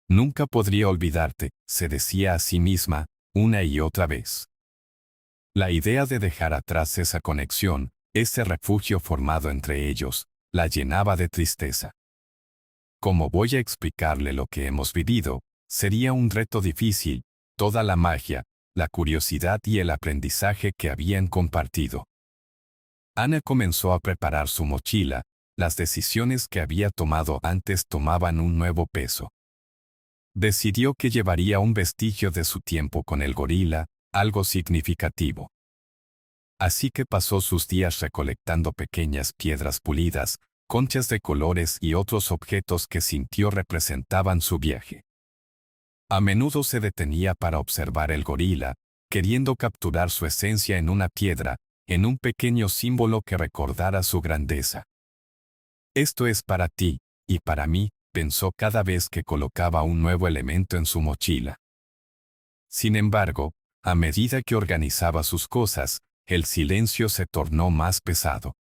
«Nunca podría olvidarte», se decía a sí misma, una y otra vez. La idea de dejar atrás esa conexión, Ese refugio formado entre ellos la llenaba de tristeza. ¿Cómo voy a explicarle lo que hemos vivido? Sería un reto difícil, toda la magia, la curiosidad y el aprendizaje que habían compartido. Ana comenzó a preparar su mochila. Las decisiones que había tomado antes tomaban un nuevo peso. Decidió que llevaría un vestigio de su tiempo con el gorila, algo significativo. Así que pasó sus días recolectando pequeñas piedras pulidas, conchas de colores y otros objetos que sintió representaban su viaje. A menudo se detenía para observar el gorila, queriendo capturar su esencia en una piedra, en un pequeño símbolo que recordara su grandeza. Esto es para ti, y para mí, pensó cada vez que colocaba un nuevo elemento en su mochila. Sin embargo, a medida que organizaba sus cosas, el silencio se tornó más pesado.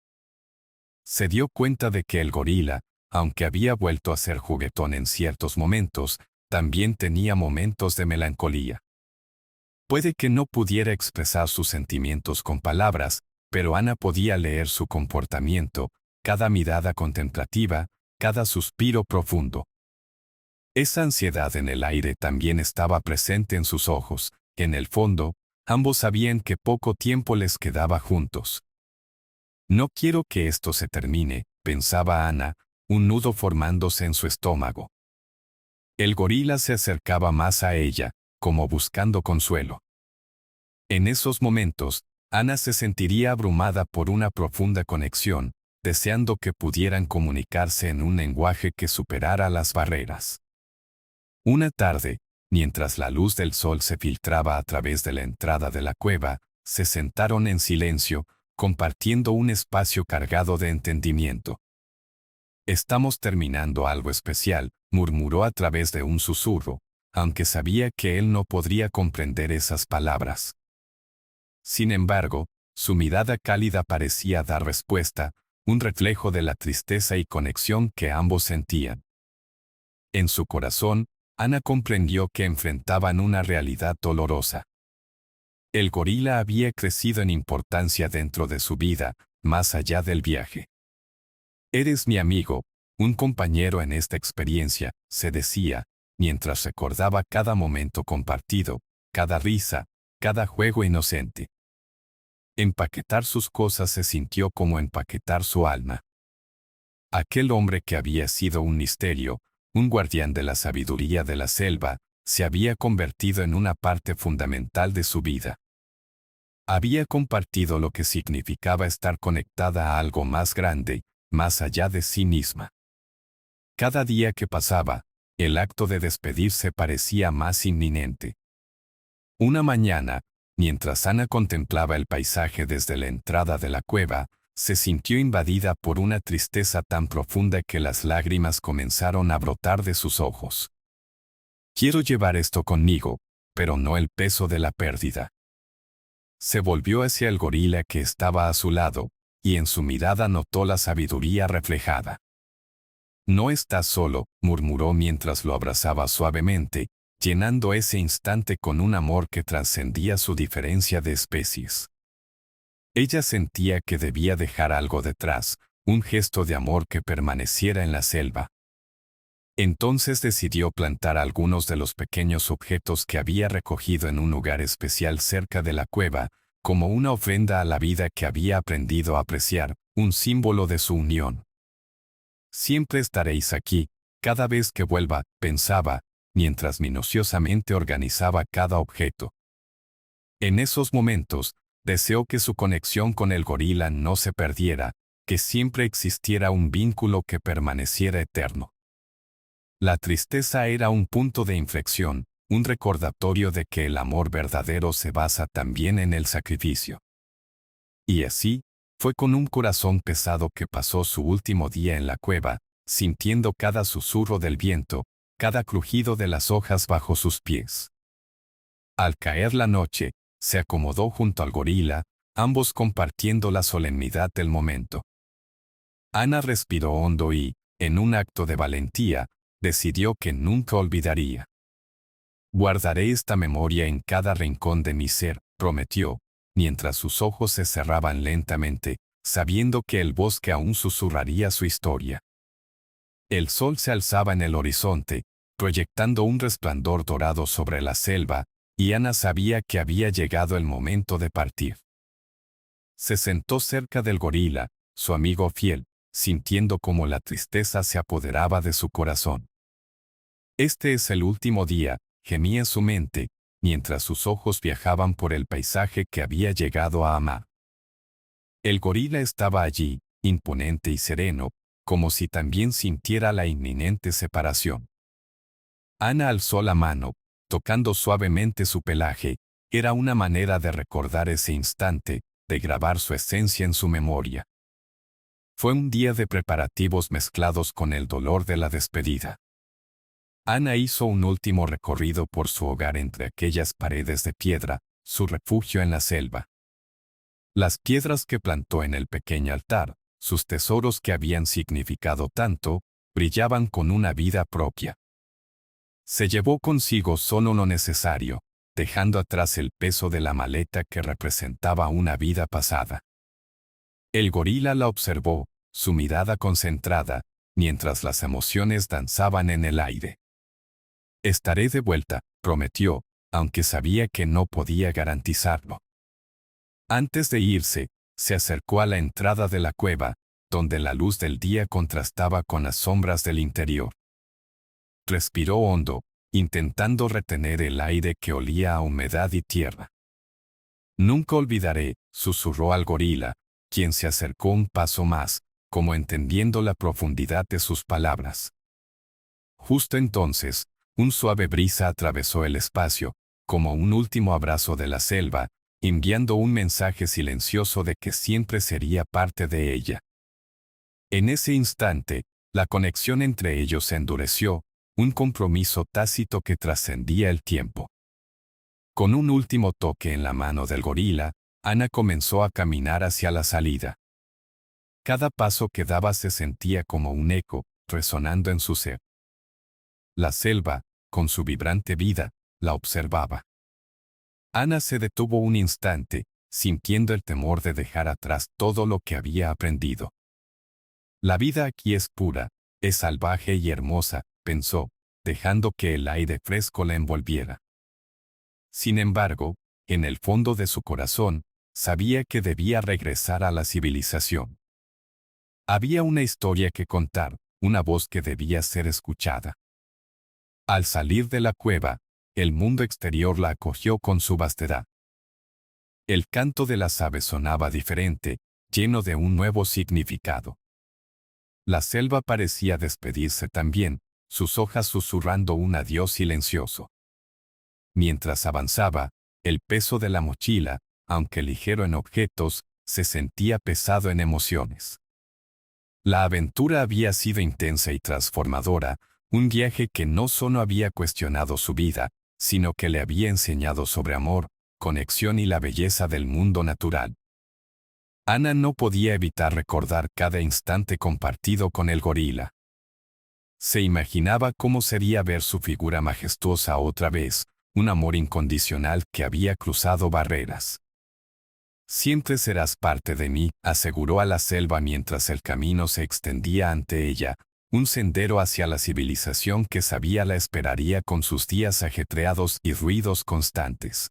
Se dio cuenta de que el gorila, aunque había vuelto a ser juguetón en ciertos momentos, también tenía momentos de melancolía. Puede que no pudiera expresar sus sentimientos con palabras, pero Ana podía leer su comportamiento, cada mirada contemplativa, cada suspiro profundo. Esa ansiedad en el aire también estaba presente en sus ojos. En el fondo, ambos sabían que poco tiempo les quedaba juntos. No quiero que esto se termine, pensaba Ana, un nudo formándose en su estómago. El gorila se acercaba más a ella, como buscando consuelo. En esos momentos, Ana se sentiría abrumada por una profunda conexión, deseando que pudieran comunicarse en un lenguaje que superara las barreras. Una tarde, mientras la luz del sol se filtraba a través de la entrada de la cueva, se sentaron en silencio, compartiendo un espacio cargado de entendimiento. «Estamos terminando algo especial», murmuró a través de un susurro, aunque sabía que él no podría comprender esas palabras. Sin embargo, su mirada cálida parecía dar respuesta, un reflejo de la tristeza y conexión que ambos sentían. En su corazón, Ana comprendió que enfrentaban una realidad dolorosa. El gorila había crecido en importancia dentro de su vida, más allá del viaje. «Eres mi amigo, un compañero en esta experiencia», se decía, mientras recordaba cada momento compartido, cada risa, cada juego inocente. Empaquetar sus cosas se sintió como empaquetar su alma. Aquel hombre que había sido un misterio, un guardián de la sabiduría de la selva, se había convertido en una parte fundamental de su vida. Había compartido lo que significaba estar conectada a algo más grande, más allá de sí misma. Cada día que pasaba, el acto de despedirse parecía más inminente. Una mañana, mientras Ana contemplaba el paisaje desde la entrada de la cueva, se sintió invadida por una tristeza tan profunda que las lágrimas comenzaron a brotar de sus ojos. «Quiero llevar esto conmigo, pero no el peso de la pérdida». Se volvió hacia el gorila que estaba a su lado, y en su mirada notó la sabiduría reflejada. «No estás solo», murmuró mientras lo abrazaba suavemente, llenando ese instante con un amor que trascendía su diferencia de especies. Ella sentía que debía dejar algo detrás, un gesto de amor que permaneciera en la selva. Entonces decidió plantar algunos de los pequeños objetos que había recogido en un lugar especial cerca de la cueva, como una ofrenda a la vida que había aprendido a apreciar, un símbolo de su unión. «Siempre estaréis aquí, cada vez que vuelva», pensaba, mientras minuciosamente organizaba cada objeto. En esos momentos, deseó que su conexión con el gorila no se perdiera, que siempre existiera un vínculo que permaneciera eterno. La tristeza era un punto de inflexión, un recordatorio de que el amor verdadero se basa también en el sacrificio. Y así, fue con un corazón pesado que pasó su último día en la cueva, sintiendo cada susurro del viento, cada crujido de las hojas bajo sus pies. Al caer la noche, se acomodó junto al gorila, ambos compartiendo la solemnidad del momento. Ana respiró hondo y, en un acto de valentía, decidió que nunca olvidaría. «Guardaré esta memoria en cada rincón de mi ser», prometió, mientras sus ojos se cerraban lentamente, sabiendo que el bosque aún susurraría su historia. El sol se alzaba en el horizonte, proyectando un resplandor dorado sobre la selva, y Ana sabía que había llegado el momento de partir. Se sentó cerca del gorila, su amigo fiel, sintiendo cómo la tristeza se apoderaba de su corazón. Este es el último día, gemía su mente, mientras sus ojos viajaban por el paisaje que había llegado a amar. El gorila estaba allí, imponente y sereno, como si también sintiera la inminente separación. Ana alzó la mano, tocando suavemente su pelaje. Era una manera de recordar ese instante, de grabar su esencia en su memoria. Fue un día de preparativos mezclados con el dolor de la despedida. Ana hizo un último recorrido por su hogar entre aquellas paredes de piedra, su refugio en la selva. Las piedras que plantó en el pequeño altar, sus tesoros que habían significado tanto, brillaban con una vida propia. Se llevó consigo solo lo necesario, dejando atrás el peso de la maleta que representaba una vida pasada. El gorila la observó, su mirada concentrada, mientras las emociones danzaban en el aire. Estaré de vuelta, prometió, aunque sabía que no podía garantizarlo. Antes de irse, se acercó a la entrada de la cueva, donde la luz del día contrastaba con las sombras del interior. Respiró hondo, intentando retener el aire que olía a humedad y tierra. Nunca olvidaré, susurró al gorila, quien se acercó un paso más, como entendiendo la profundidad de sus palabras. Justo entonces, un suave brisa atravesó el espacio, como un último abrazo de la selva, enviando un mensaje silencioso de que siempre sería parte de ella. En ese instante, la conexión entre ellos se endureció, un compromiso tácito que trascendía el tiempo. Con un último toque en la mano del gorila, Ana comenzó a caminar hacia la salida. Cada paso que daba se sentía como un eco, resonando en su ser. La selva, con su vibrante vida, la observaba. Ana se detuvo un instante, sintiendo el temor de dejar atrás todo lo que había aprendido. La vida aquí es pura, es salvaje y hermosa, pensó, dejando que el aire fresco la envolviera. Sin embargo, en el fondo de su corazón, sabía que debía regresar a la civilización. Había una historia que contar, una voz que debía ser escuchada. Al salir de la cueva, el mundo exterior la acogió con su vastedad. El canto de las aves sonaba diferente, lleno de un nuevo significado. La selva parecía despedirse también, sus hojas susurrando un adiós silencioso. Mientras avanzaba, el peso de la mochila, aunque ligero en objetos, se sentía pesado en emociones. La aventura había sido intensa y transformadora, un viaje que no solo había cuestionado su vida, sino que le había enseñado sobre amor, conexión y la belleza del mundo natural. Ana no podía evitar recordar cada instante compartido con el gorila. Se imaginaba cómo sería ver su figura majestuosa otra vez, un amor incondicional que había cruzado barreras. Siempre serás parte de mí, aseguró a la selva mientras el camino se extendía ante ella, un sendero hacia la civilización que sabía la esperaría con sus días ajetreados y ruidos constantes.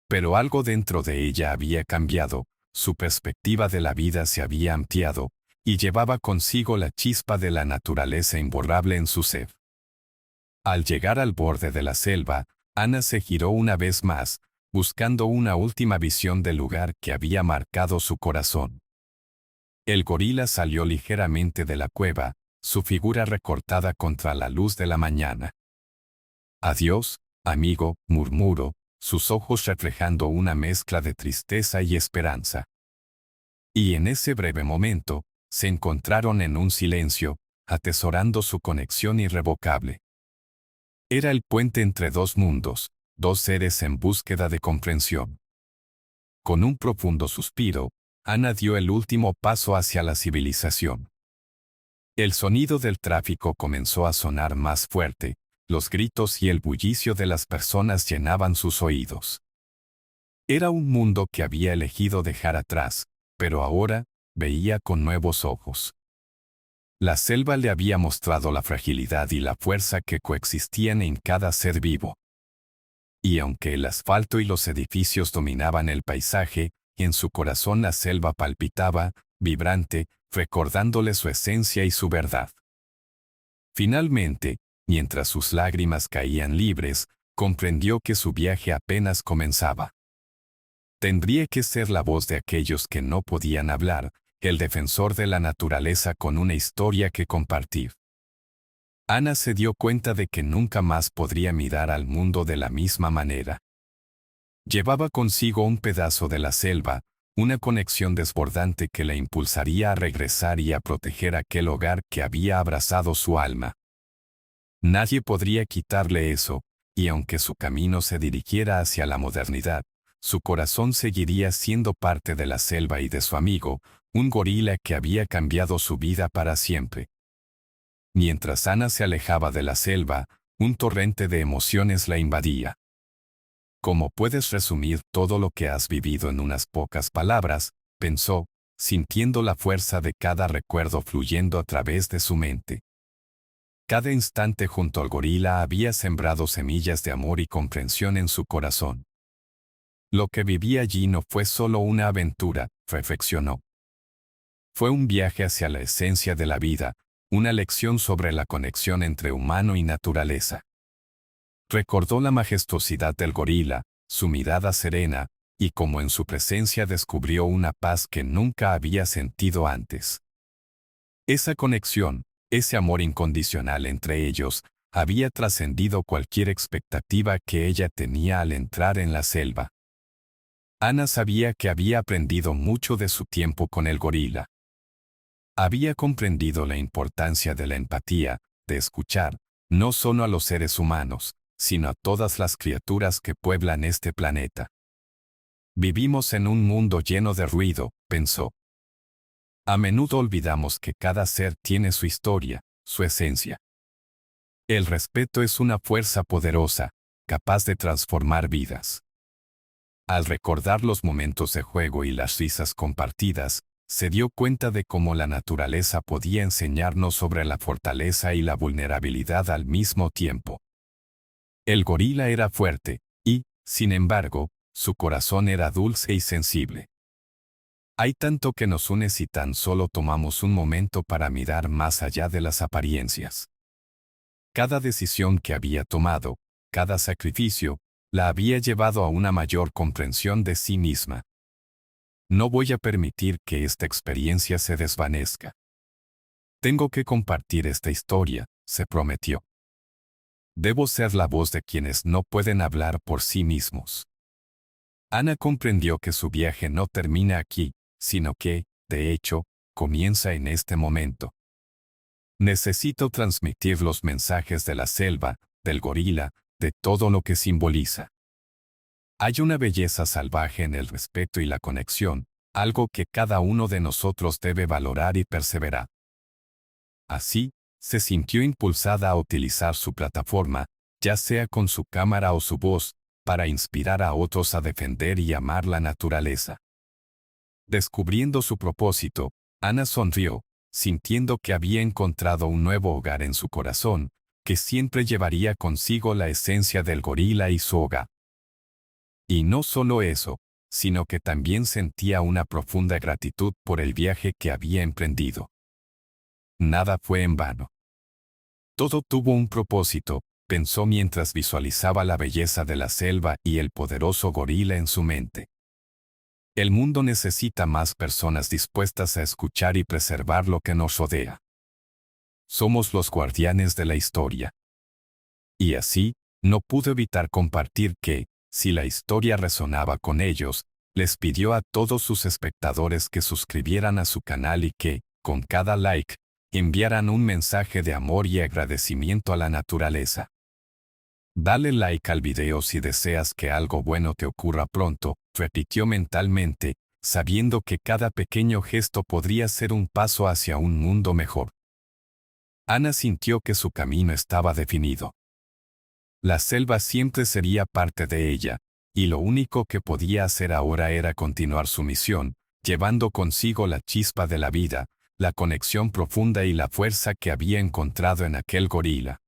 Pero algo dentro de ella había cambiado, su perspectiva de la vida se había ampliado, y llevaba consigo la chispa de la naturaleza imborrable en su ser. Al llegar al borde de la selva, Ana se giró una vez más, buscando una última visión del lugar que había marcado su corazón. El gorila salió ligeramente de la cueva, su figura recortada contra la luz de la mañana. «Adiós, amigo», murmuró, sus ojos reflejando una mezcla de tristeza y esperanza. Y en ese breve momento, se encontraron en un silencio, atesorando su conexión irrevocable. Era el puente entre dos mundos, dos seres en búsqueda de comprensión. Con un profundo suspiro, Ana dio el último paso hacia la civilización. El sonido del tráfico comenzó a sonar más fuerte, los gritos y el bullicio de las personas llenaban sus oídos. Era un mundo que había elegido dejar atrás, pero ahora veía con nuevos ojos. La selva le había mostrado la fragilidad y la fuerza que coexistían en cada ser vivo. Y aunque el asfalto y los edificios dominaban el paisaje, en su corazón la selva palpitaba, vibrante, recordándole su esencia y su verdad. Finalmente, mientras sus lágrimas caían libres, comprendió que su viaje apenas comenzaba. Tendría que ser la voz de aquellos que no podían hablar, el defensor de la naturaleza con una historia que compartir. Ana se dio cuenta de que nunca más podría mirar al mundo de la misma manera. Llevaba consigo un pedazo de la selva, una conexión desbordante que la impulsaría a regresar y a proteger aquel hogar que había abrazado su alma. Nadie podría quitarle eso, y aunque su camino se dirigiera hacia la modernidad, su corazón seguiría siendo parte de la selva y de su amigo, un gorila que había cambiado su vida para siempre. Mientras Ana se alejaba de la selva, un torrente de emociones la invadía. ¿Cómo puedes resumir todo lo que has vivido en unas pocas palabras?, pensó, sintiendo la fuerza de cada recuerdo fluyendo a través de su mente. Cada instante junto al gorila había sembrado semillas de amor y comprensión en su corazón. Lo que viví allí no fue solo una aventura, reflexionó. Fue un viaje hacia la esencia de la vida, una lección sobre la conexión entre humano y naturaleza. Recordó la majestuosidad del gorila, su mirada serena, y como en su presencia descubrió una paz que nunca había sentido antes. Esa conexión, ese amor incondicional entre ellos, había trascendido cualquier expectativa que ella tenía al entrar en la selva. Ana sabía que había aprendido mucho de su tiempo con el gorila. Había comprendido la importancia de la empatía, de escuchar, no solo a los seres humanos, sino a todas las criaturas que pueblan este planeta. Vivimos en un mundo lleno de ruido, pensó. A menudo olvidamos que cada ser tiene su historia, su esencia. El respeto es una fuerza poderosa, capaz de transformar vidas. Al recordar los momentos de juego y las risas compartidas, se dio cuenta de cómo la naturaleza podía enseñarnos sobre la fortaleza y la vulnerabilidad al mismo tiempo. El gorila era fuerte, y, sin embargo, su corazón era dulce y sensible. Hay tanto que nos une si tan solo tomamos un momento para mirar más allá de las apariencias. Cada decisión que había tomado, cada sacrificio, la había llevado a una mayor comprensión de sí misma. No voy a permitir que esta experiencia se desvanezca. Tengo que compartir esta historia, se prometió. Debo ser la voz de quienes no pueden hablar por sí mismos. Ana comprendió que su viaje no termina aquí, sino que, de hecho, comienza en este momento. Necesito transmitir los mensajes de la selva, del gorila, de todo lo que simboliza. Hay una belleza salvaje en el respeto y la conexión, algo que cada uno de nosotros debe valorar y perseverar. Así, se sintió impulsada a utilizar su plataforma, ya sea con su cámara o su voz, para inspirar a otros a defender y amar la naturaleza. Descubriendo su propósito, Ana sonrió, sintiendo que había encontrado un nuevo hogar en su corazón, que siempre llevaría consigo la esencia del gorila y su hogar. Y no solo eso, sino que también sentía una profunda gratitud por el viaje que había emprendido. Nada fue en vano. Todo tuvo un propósito, pensó mientras visualizaba la belleza de la selva y el poderoso gorila en su mente. El mundo necesita más personas dispuestas a escuchar y preservar lo que nos rodea. Somos los guardianes de la historia. Y así, no pudo evitar compartir que, si la historia resonaba con ellos, les pidió a todos sus espectadores que suscribieran a su canal y que, con cada like, enviaran un mensaje de amor y agradecimiento a la naturaleza. Dale like al video si deseas que algo bueno te ocurra pronto, repitió mentalmente, sabiendo que cada pequeño gesto podría ser un paso hacia un mundo mejor. Ana sintió que su camino estaba definido. La selva siempre sería parte de ella, y lo único que podía hacer ahora era continuar su misión, llevando consigo la chispa de la vida, la conexión profunda y la fuerza que había encontrado en aquel gorila.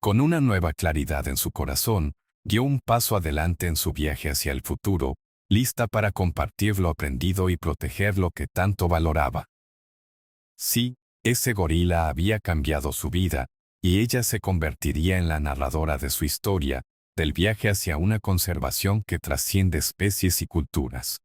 Con una nueva claridad en su corazón, dio un paso adelante en su viaje hacia el futuro, lista para compartir lo aprendido y proteger lo que tanto valoraba. Sí, ese gorila había cambiado su vida, y ella se convertiría en la narradora de su historia, del viaje hacia una conservación que trasciende especies y culturas.